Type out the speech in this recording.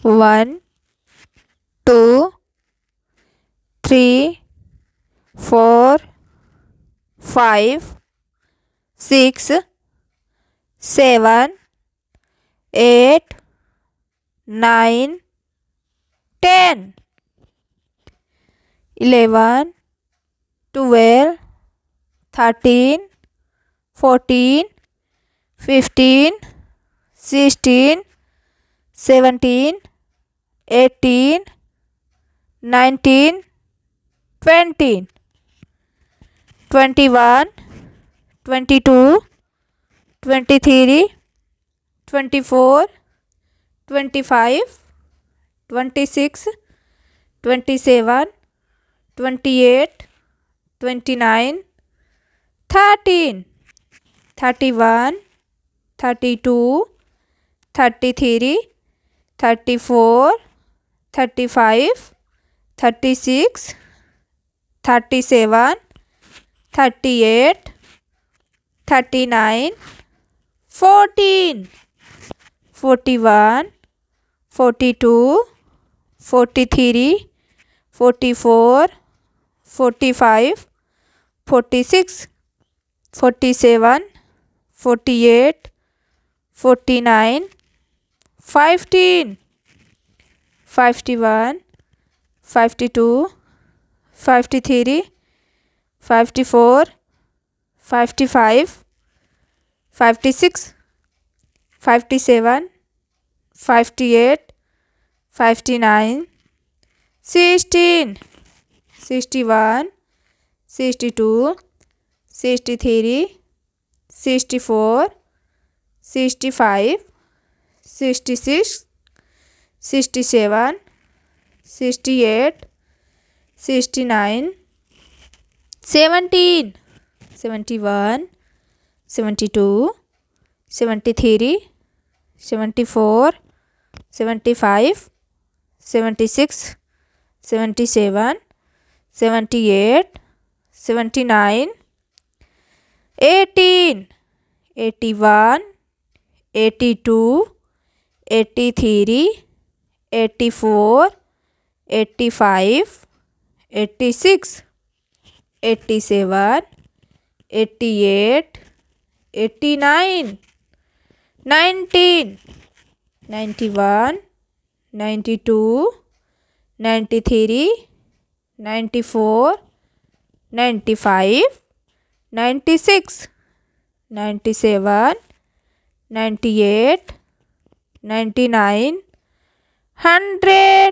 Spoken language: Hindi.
1, 2, 3, 4, 5, 6, 7, 8, 9, 10, 11, 12, 13, 14, 15, 16, 17, 18, 19, 20, 21, 22, 23, 24, 25, 26, 27, 28, 29, 30, 31, 32, 33, 34, 35, 36, 37, 38, 39, 14, 41, 42, 43, 44, 45, 46, 47, 48, 49, 15, 51, 52, 53, 54, 55, 56, 57, 58, 59, 16, 61, 62, 63, 64, 65, 66, 67, 68, 69, 17, 71, 72, 73, 74, 75, 76, 77, 78, 79, 18, 81, 82, 83, 84, 85, 86, 87, 88, 89, 19, 91, 92, 93, 94, 95, 96, 97, 98, 99, 100.